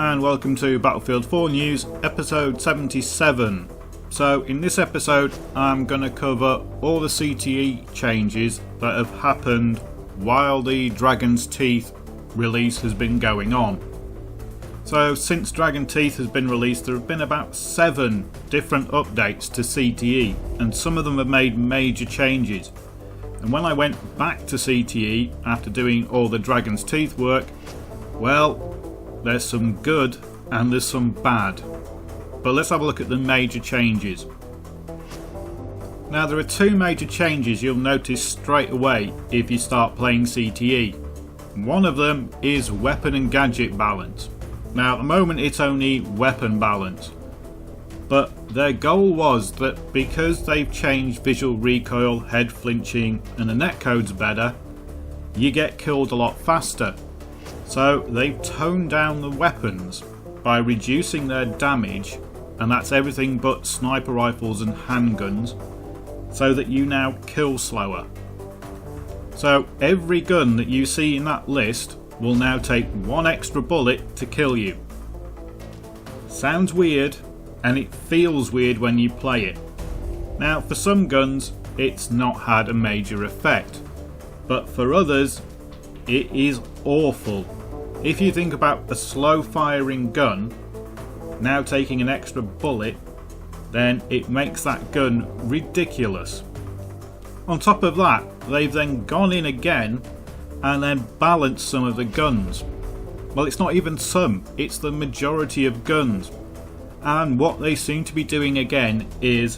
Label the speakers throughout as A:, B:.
A: and welcome to Battlefield 4 News, episode 77. So in this episode I'm going to cover all the CTE changes that have happened while the Dragon's Teeth release has been going on. So since Dragon Teeth has been released, there have been about 7 different updates to CTE, and some of them have made major changes. And when I went back to CTE after doing all the Dragon's Teeth work, well, there's some good and there's some bad. But let's have a look at the major changes. Now there are 2 major changes you'll notice straight away if you start playing CTE. One of them is weapon and gadget balance. Now at the moment it's only weapon balance, but their goal was that because they've changed visual recoil, head flinching and the netcode's better, you get killed a lot faster. So they've toned down the weapons by reducing their damage, and that's everything but sniper rifles and handguns, so that you now kill slower. So every gun that you see in that list will now take 1 extra bullet to kill you. Sounds weird, and it feels weird when you play it. Now for some guns it's not had a major effect, but for others it is awful. If you think about a slow firing gun now taking an extra bullet, then it makes that gun ridiculous. On top of that, they've then gone in again and then balanced some of the guns. Well, it's not even some, it's the majority of guns. And what they seem to be doing again is,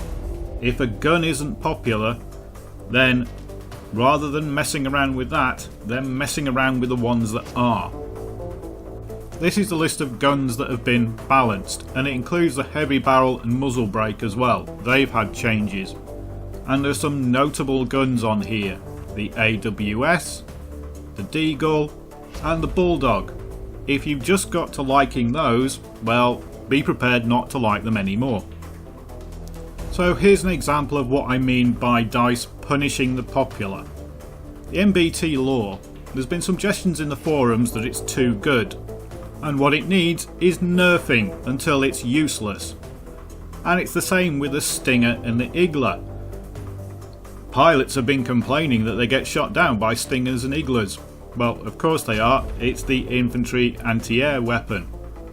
A: if a gun isn't popular, then rather than messing around with that, they're messing around with the ones that are. This is the list of guns that have been balanced, and it includes the heavy barrel and muzzle brake as well. They've had changes. And there's some notable guns on here. The AWS, the Deagle and the Bulldog. If you've just got to liking those, well, be prepared not to like them anymore. So here's an example of what I mean by DICE punishing the popular. The MBT law, there's been suggestions in the forums that it's too good, and what it needs is nerfing until it's useless. And it's the same with the Stinger and the Igla. Pilots have been complaining that they get shot down by Stingers and Iglas. Well, of course they are, it's the infantry anti-air weapon.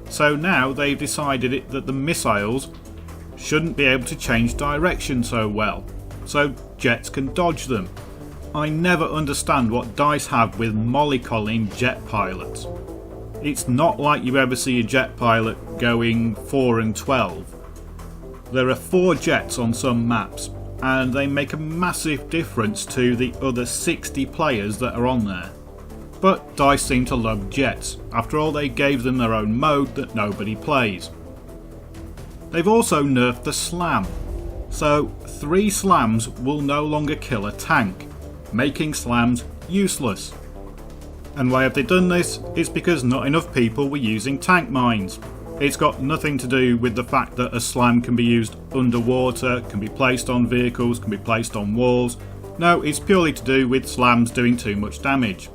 A: So now they've decided that the missiles shouldn't be able to change direction so well, so jets can dodge them. I never understand what DICE have with mollycoddling jet pilots. It's not like you ever see a jet pilot going 4 and 12. There are 4 jets on some maps, and they make a massive difference to the other 60 players that are on there. But DICE seem to love jets. After all, they gave them their own mode that nobody plays. They've also nerfed the slam. So 3 slams will no longer kill a tank, making slams useless. And why have they done this? It's because not enough people were using tank mines. It's got nothing to do with the fact that a slam can be used underwater, can be placed on vehicles, can be placed on walls. No, it's purely to do with slams doing too much damage.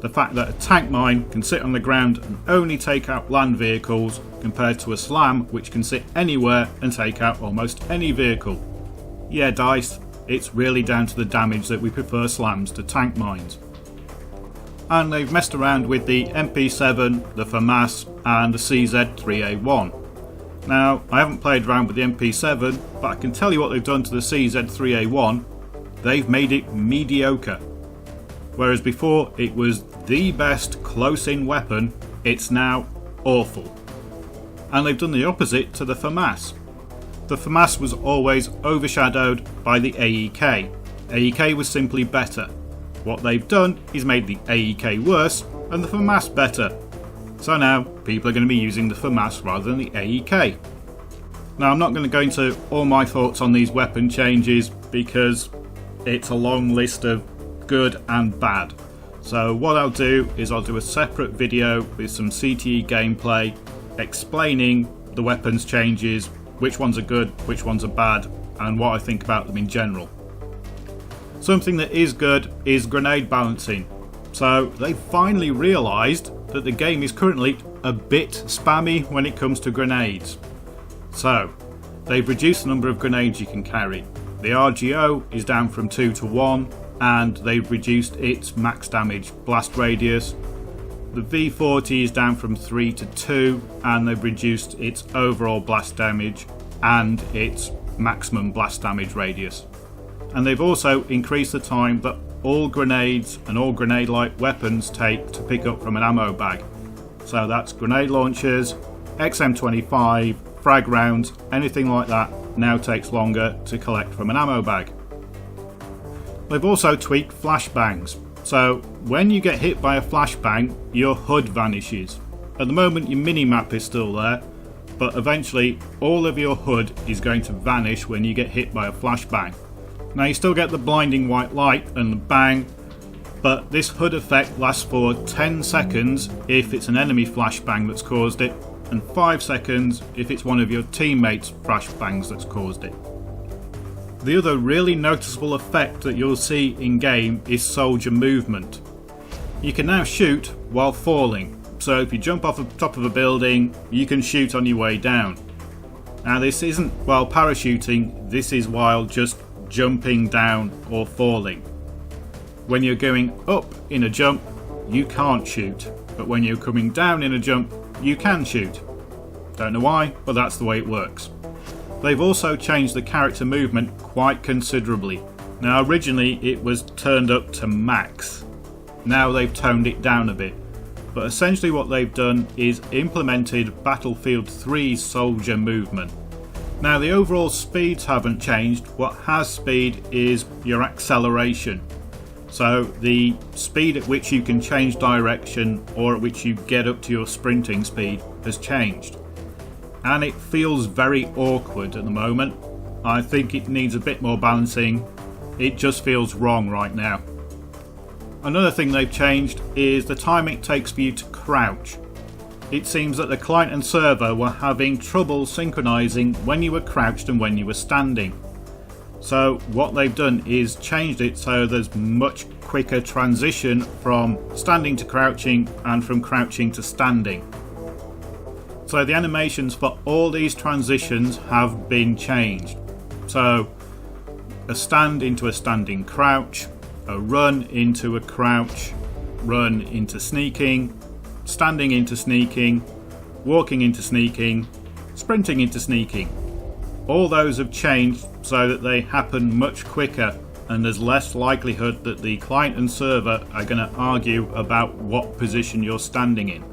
A: The fact that a tank mine can sit on the ground and only take out land vehicles, compared to a slam which can sit anywhere and take out almost any vehicle. Yeah, DICE, it's really down to the damage that we prefer slams to tank mines. And they've messed around with the MP7, the FAMAS and the CZ3A1. Now, I haven't played around with the MP7, but I can tell you what they've done to the CZ3A1. They've made it mediocre. Whereas before it was the best close-in weapon, it's now awful. And they've done the opposite to the FAMAS. The FAMAS was always overshadowed by the AEK. AEK was simply better. What they've done is made the AEK worse and the FAMAS better. So now people are going to be using the FAMAS rather than the AEK. Now I'm not going to go into all my thoughts on these weapon changes because it's a long list of good and bad. So what I'll do is I'll do a separate video with some CTE gameplay explaining the weapons changes, which ones are good, which ones are bad, and what I think about them in general. Something that is good is grenade balancing. So they finally realised that the game is currently a bit spammy when it comes to grenades. So, they've reduced the number of grenades you can carry. The RGO is down from 2 to 1, and they've reduced its max damage blast radius. The V40 is down from 3 to 2, and they've reduced its overall blast damage and its maximum blast damage radius. And they've also increased the time that all grenades and all grenade-like weapons take to pick up from an ammo bag. So that's grenade launchers, XM25, frag rounds, anything like that now takes longer to collect from an ammo bag. They've also tweaked flashbangs. So when you get hit by a flashbang, your HUD vanishes. At the moment your minimap is still there, but eventually all of your HUD is going to vanish when you get hit by a flashbang. Now you still get the blinding white light and the bang, but this HUD effect lasts for 10 seconds if it's an enemy flashbang that's caused it, and 5 seconds if it's one of your teammates' flashbangs that's caused it. The other really noticeable effect that you'll see in game is soldier movement. You can now shoot while falling, so if you jump off the top of a building, you can shoot on your way down. Now this isn't while parachuting, this is while just jumping down or falling. When you're going up in a jump, you can't shoot, but when you're coming down in a jump, you can shoot. Don't know why, but that's the way it works. They've also changed the character movement quite considerably. Now originally it was turned up to max. Now they've toned it down a bit. But essentially what they've done is implemented Battlefield 3's soldier movement. Now the overall speeds haven't changed. What has speed is your acceleration. So the speed at which you can change direction or at which you get up to your sprinting speed has changed. And it feels very awkward at the moment. I think it needs a bit more balancing. It just feels wrong right now. Another thing they've changed is the time it takes for you to crouch. It seems that the client and server were having trouble synchronizing when you were crouched and when you were standing. So what they've done is changed it so there's much quicker transition from standing to crouching and from crouching to standing. So the animations for all these transitions have been changed. So a stand into a standing crouch, a run into a crouch, run into sneaking, standing into sneaking, walking into sneaking, sprinting into sneaking. All those have changed so that they happen much quicker and there's less likelihood that the client and server are going to argue about what position you're standing in.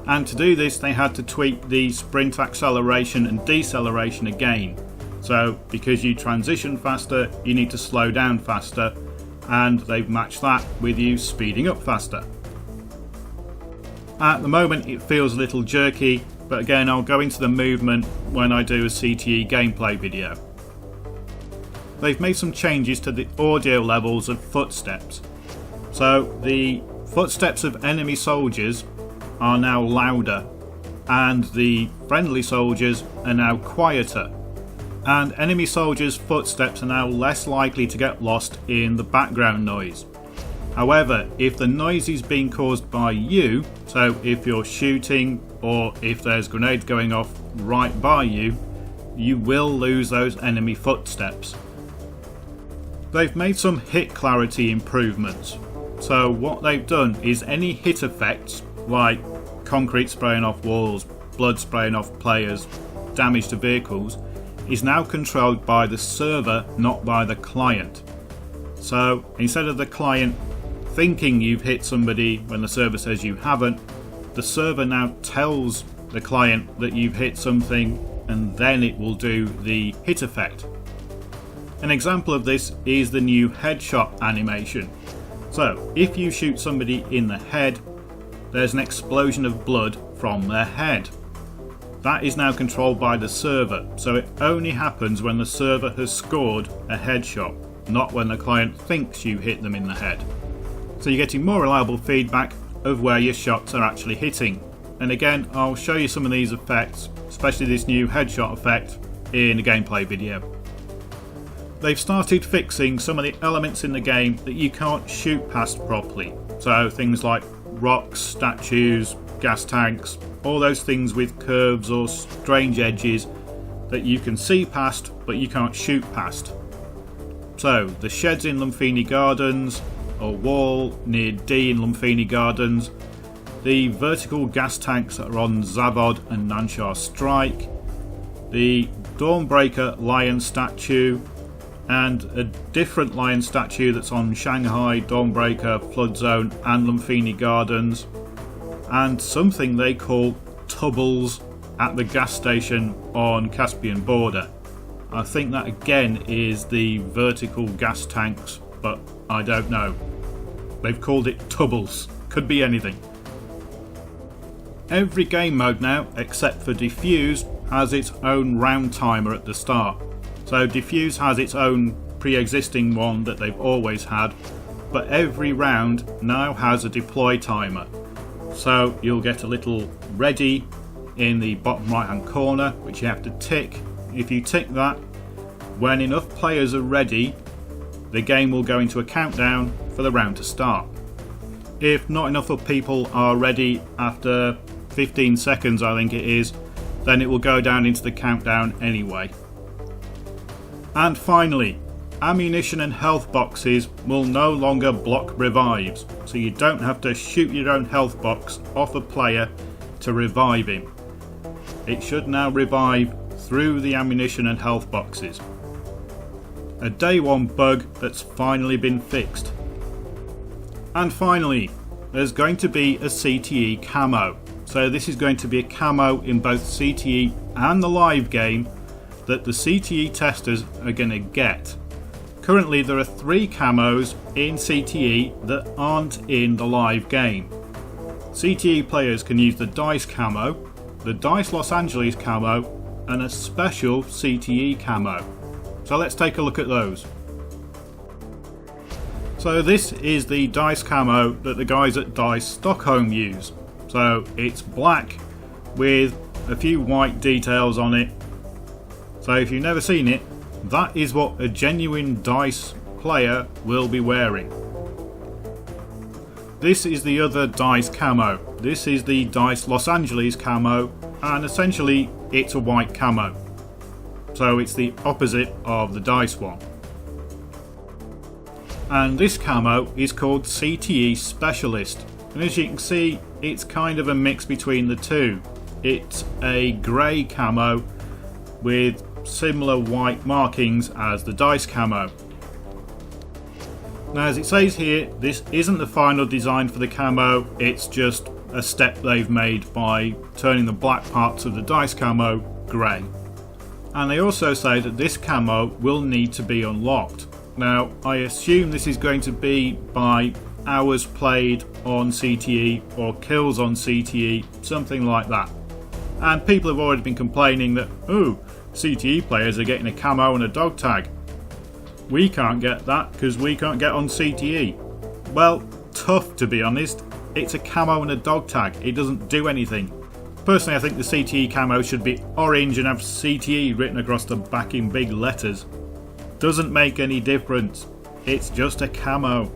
A: And to do this they had to tweak the sprint acceleration and deceleration again. So because you transition faster, you need to slow down faster, and they've matched that with you speeding up faster. At the moment it feels a little jerky, but again I'll go into the movement when I do a CTE gameplay video. They've made some changes to the audio levels of footsteps. So the footsteps of enemy soldiers are now louder and the friendly soldiers are now quieter. And enemy soldiers' footsteps are now less likely to get lost in the background noise. However, if the noise is being caused by you, so if you're shooting or if there's grenades going off right by you, you will lose those enemy footsteps. They've made some hit clarity improvements. So what they've done is any hit effects like concrete spraying off walls, blood spraying off players, damage to vehicles is now controlled by the server, not by the client. So instead of the client thinking you've hit somebody when the server says you haven't, the server now tells the client that you've hit something and then it will do the hit effect. An example of this is the new headshot animation. So if you shoot somebody in the head, there's an explosion of blood from their head. That is now controlled by the server, so it only happens when the server has scored a headshot, not when the client thinks you hit them in the head. So you're getting more reliable feedback of where your shots are actually hitting. And again, I'll show you some of these effects, especially this new headshot effect, in a gameplay video. They've started fixing some of the elements in the game that you can't shoot past properly. So things like rocks, statues, gas tanks, all those things with curves or strange edges that you can see past but you can't shoot past. So the sheds in Lumphini Gardens, a wall near D in Lumphini Gardens, the vertical gas tanks that are on Zavod and Nanchar Strike, the Dawnbreaker lion statue, and a different lion statue that's on Shanghai, Dawnbreaker, Flood Zone and Lumphini Gardens, and something they call Tubbles at the gas station on Caspian Border. I think that again is the vertical gas tanks, but I don't know. They've called it Tubbles. Could be anything. Every game mode now, except for Diffuse, has its own round timer at the start. So Diffuse has its own pre-existing one that they've always had, but every round now has a deploy timer. So you'll get a little ready in the bottom right hand corner, which you have to tick. If you tick that, when enough players are ready, the game will go into a countdown for the round to start. If not enough of people are ready after 15 seconds, I think it is, then it will go down into the countdown anyway. And finally, ammunition and health boxes will no longer block revives, so you don't have to shoot your own health box off a player to revive him. It should now revive through the ammunition and health boxes. A day one bug that's finally been fixed. And finally, there's going to be a CTE Camo. So this is going to be a camo in both CTE and the live game that the CTE testers are going to get. Currently there are 3 camos in CTE that aren't in the live game. CTE players can use the DICE camo, the DICE Los Angeles camo and a special CTE camo. So let's take a look at those. So this is the DICE camo that the guys at DICE Stockholm use. So it's black with a few white details on it. So if you've never seen it, that is what a genuine DICE player will be wearing. This is the other DICE camo. This is the DICE Los Angeles camo, and essentially it's a white camo. So it's the opposite of the DICE one. And this camo is called CTE Specialist. And as you can see, it's kind of a mix between the two. It's a grey camo with similar white markings as the DICE camo. Now as it says here, this isn't the final design for the camo, it's just a step they've made by turning the black parts of the DICE camo grey. And they also say that this camo will need to be unlocked. Now I assume this is going to be by hours played on CTE or kills on CTE, something like that. And people have already been complaining that, oh, CTE players are getting a camo and a dog tag. We can't get that because we can't get on CTE. Well, tough to be honest. It's a camo and a dog tag. It doesn't do anything. Personally, I think the CTE camo should be orange and have CTE written across the back in big letters. Doesn't make any difference. It's just a camo.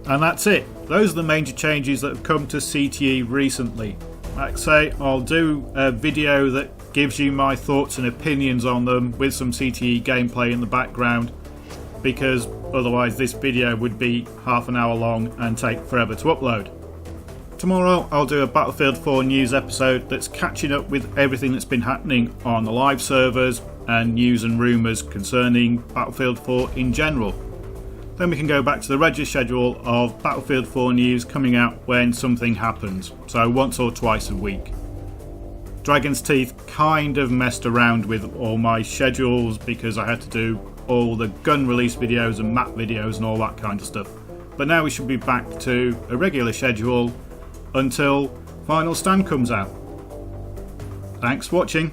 A: And that's it. Those are the major changes that have come to CTE recently. Like I say, I'll do a video that gives you my thoughts and opinions on them with some CTE gameplay in the background, because otherwise this video would be half an hour long and take forever to upload. Tomorrow I'll do a Battlefield 4 news episode that's catching up with everything that's been happening on the live servers and news and rumours concerning Battlefield 4 in general. Then we can go back to the regular schedule of Battlefield 4 news coming out when something happens, so once or twice a week. Dragon's Teeth kind of messed around with all my schedules because I had to do all the gun release videos and map videos and all that kind of stuff. But now we should be back to a regular schedule until Final Stand comes out. Thanks for watching.